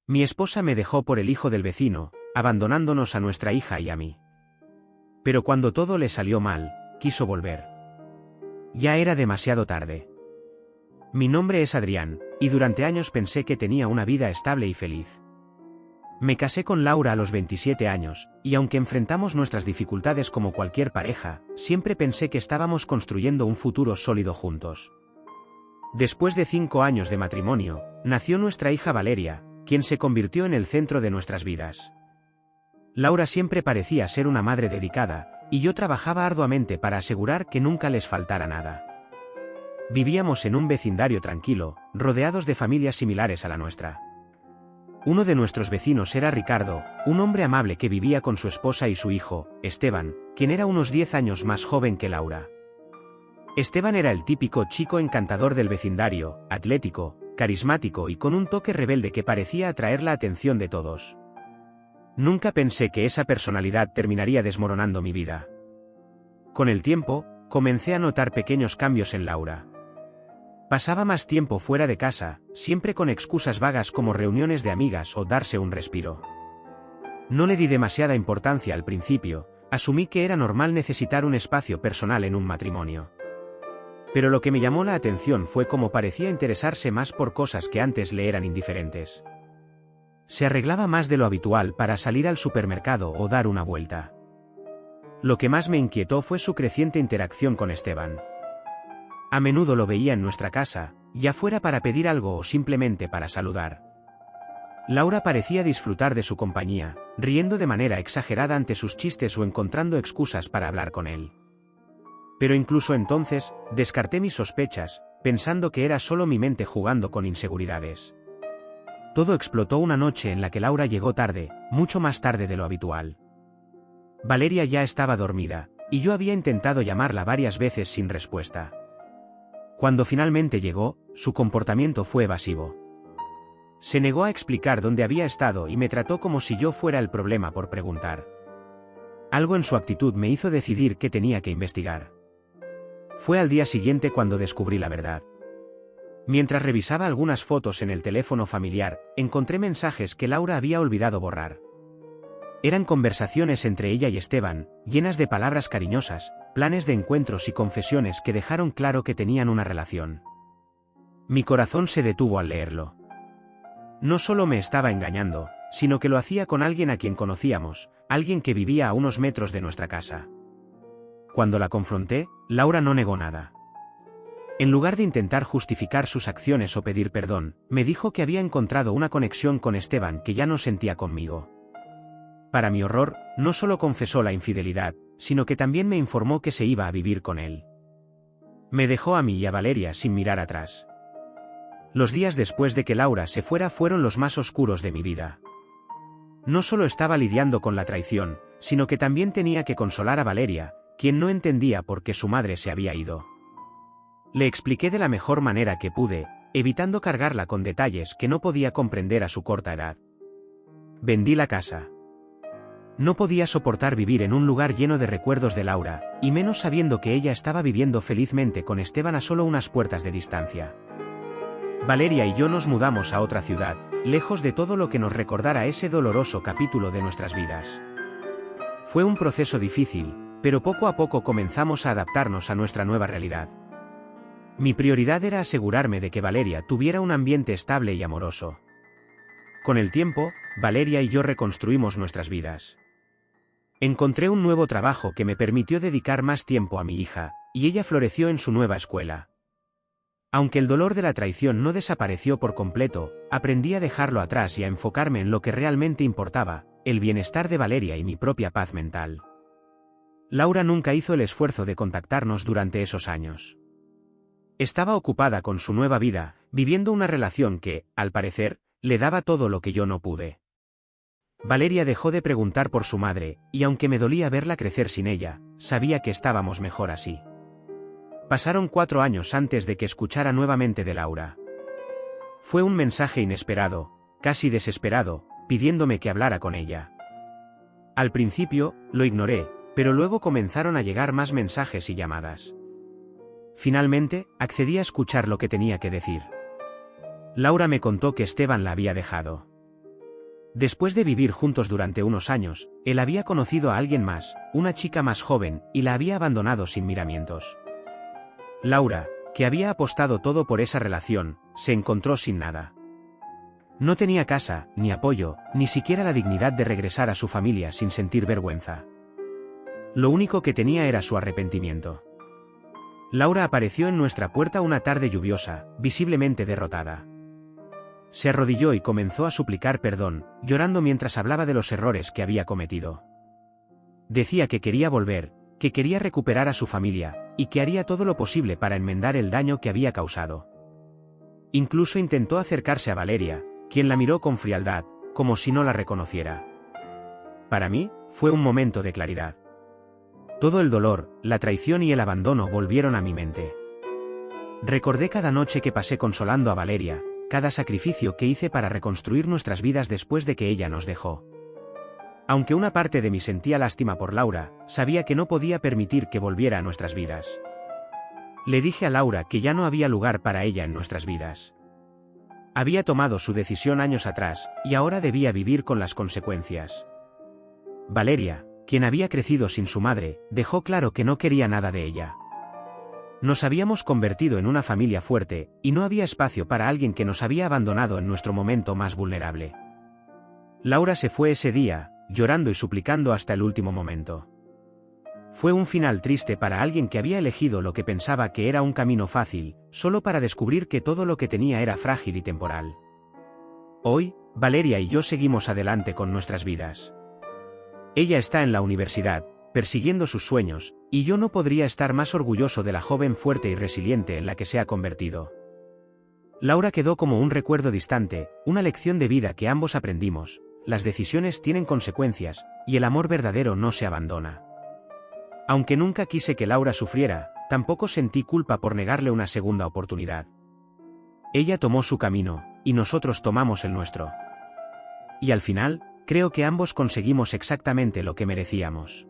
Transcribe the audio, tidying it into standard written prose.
Mi esposa me dejó por el hijo del vecino, abandonándonos a nuestra hija y a mí. Pero cuando todo le salió mal, quiso volver. Ya era demasiado tarde. Mi nombre es Adrián, y durante años pensé que tenía una vida estable y feliz. Me casé con Laura a los 27 años, y aunque enfrentamos nuestras dificultades como cualquier pareja, siempre pensé que estábamos construyendo un futuro sólido juntos. Después de 5 años de matrimonio, nació nuestra hija Valeria, quien se convirtió en el centro de nuestras vidas. Laura siempre parecía ser una madre dedicada, y yo trabajaba arduamente para asegurar que nunca les faltara nada. Vivíamos en un vecindario tranquilo, rodeados de familias similares a la nuestra. Uno de nuestros vecinos era Ricardo, un hombre amable que vivía con su esposa y su hijo, Esteban, quien era unos 10 años más joven que Laura. Esteban era el típico chico encantador del vecindario, atlético, carismático y con un toque rebelde que parecía atraer la atención de todos. Nunca pensé que esa personalidad terminaría desmoronando mi vida. Con el tiempo, comencé a notar pequeños cambios en Laura. Pasaba más tiempo fuera de casa, siempre con excusas vagas como reuniones de amigas o darse un respiro. No le di demasiada importancia al principio, asumí que era normal necesitar un espacio personal en un matrimonio. Pero lo que me llamó la atención fue cómo parecía interesarse más por cosas que antes le eran indiferentes. Se arreglaba más de lo habitual para salir al supermercado o dar una vuelta. Lo que más me inquietó fue su creciente interacción con Esteban. A menudo lo veía en nuestra casa, ya fuera para pedir algo o simplemente para saludar. Laura parecía disfrutar de su compañía, riendo de manera exagerada ante sus chistes o encontrando excusas para hablar con él. Pero incluso entonces, descarté mis sospechas, pensando que era solo mi mente jugando con inseguridades. Todo explotó una noche en la que Laura llegó tarde, mucho más tarde de lo habitual. Valeria ya estaba dormida, y yo había intentado llamarla varias veces sin respuesta. Cuando finalmente llegó, su comportamiento fue evasivo. Se negó a explicar dónde había estado y me trató como si yo fuera el problema por preguntar. Algo en su actitud me hizo decidir que tenía que investigar. Fue al día siguiente cuando descubrí la verdad. Mientras revisaba algunas fotos en el teléfono familiar, encontré mensajes que Laura había olvidado borrar. Eran conversaciones entre ella y Esteban, llenas de palabras cariñosas, planes de encuentros y confesiones que dejaron claro que tenían una relación. Mi corazón se detuvo al leerlo. No solo me estaba engañando, sino que lo hacía con alguien a quien conocíamos, alguien que vivía a unos metros de nuestra casa. Cuando la confronté, Laura no negó nada. En lugar de intentar justificar sus acciones o pedir perdón, me dijo que había encontrado una conexión con Esteban que ya no sentía conmigo. Para mi horror, no solo confesó la infidelidad, sino que también me informó que se iba a vivir con él. Me dejó a mí y a Valeria sin mirar atrás. Los días después de que Laura se fuera fueron los más oscuros de mi vida. No solo estaba lidiando con la traición, sino que también tenía que consolar a Valeria, quien no entendía por qué su madre se había ido. Le expliqué de la mejor manera que pude, evitando cargarla con detalles que no podía comprender a su corta edad. Vendí la casa. No podía soportar vivir en un lugar lleno de recuerdos de Laura, y menos sabiendo que ella estaba viviendo felizmente con Esteban a solo unas puertas de distancia. Valeria y yo nos mudamos a otra ciudad, lejos de todo lo que nos recordara ese doloroso capítulo de nuestras vidas. Fue un proceso difícil, pero poco a poco comenzamos a adaptarnos a nuestra nueva realidad. Mi prioridad era asegurarme de que Valeria tuviera un ambiente estable y amoroso. Con el tiempo, Valeria y yo reconstruimos nuestras vidas. Encontré un nuevo trabajo que me permitió dedicar más tiempo a mi hija, y ella floreció en su nueva escuela. Aunque el dolor de la traición no desapareció por completo, aprendí a dejarlo atrás y a enfocarme en lo que realmente importaba, el bienestar de Valeria y mi propia paz mental. Laura nunca hizo el esfuerzo de contactarnos durante esos años. Estaba ocupada con su nueva vida, viviendo una relación que, al parecer, le daba todo lo que yo no pude. Valeria dejó de preguntar por su madre, y aunque me dolía verla crecer sin ella, sabía que estábamos mejor así. Pasaron 4 años antes de que escuchara nuevamente de Laura. Fue un mensaje inesperado, casi desesperado, pidiéndome que hablara con ella. Al principio, lo ignoré, pero luego comenzaron a llegar más mensajes y llamadas. Finalmente, accedí a escuchar lo que tenía que decir. Laura me contó que Esteban la había dejado. Después de vivir juntos durante unos años, él había conocido a alguien más, una chica más joven, y la había abandonado sin miramientos. Laura, que había apostado todo por esa relación, se encontró sin nada. No tenía casa, ni apoyo, ni siquiera la dignidad de regresar a su familia sin sentir vergüenza. Lo único que tenía era su arrepentimiento. Laura apareció en nuestra puerta una tarde lluviosa, visiblemente derrotada. Se arrodilló y comenzó a suplicar perdón, llorando mientras hablaba de los errores que había cometido. Decía que quería volver, que quería recuperar a su familia, y que haría todo lo posible para enmendar el daño que había causado. Incluso intentó acercarse a Valeria, quien la miró con frialdad, como si no la reconociera. Para mí, fue un momento de claridad. Todo el dolor, la traición y el abandono volvieron a mi mente. Recordé cada noche que pasé consolando a Valeria, cada sacrificio que hice para reconstruir nuestras vidas después de que ella nos dejó. Aunque una parte de mí sentía lástima por Laura, sabía que no podía permitir que volviera a nuestras vidas. Le dije a Laura que ya no había lugar para ella en nuestras vidas. Había tomado su decisión años atrás, y ahora debía vivir con las consecuencias. Valeria, quien había crecido sin su madre, dejó claro que no quería nada de ella. Nos habíamos convertido en una familia fuerte, y no había espacio para alguien que nos había abandonado en nuestro momento más vulnerable. Laura se fue ese día, llorando y suplicando hasta el último momento. Fue un final triste para alguien que había elegido lo que pensaba que era un camino fácil, solo para descubrir que todo lo que tenía era frágil y temporal. Hoy, Valeria y yo seguimos adelante con nuestras vidas. Ella está en la universidad, persiguiendo sus sueños, y yo no podría estar más orgulloso de la joven fuerte y resiliente en la que se ha convertido. Laura quedó como un recuerdo distante, una lección de vida que ambos aprendimos: las decisiones tienen consecuencias, y el amor verdadero no se abandona. Aunque nunca quise que Laura sufriera, tampoco sentí culpa por negarle una segunda oportunidad. Ella tomó su camino, y nosotros tomamos el nuestro. Y al final, creo que ambos conseguimos exactamente lo que merecíamos.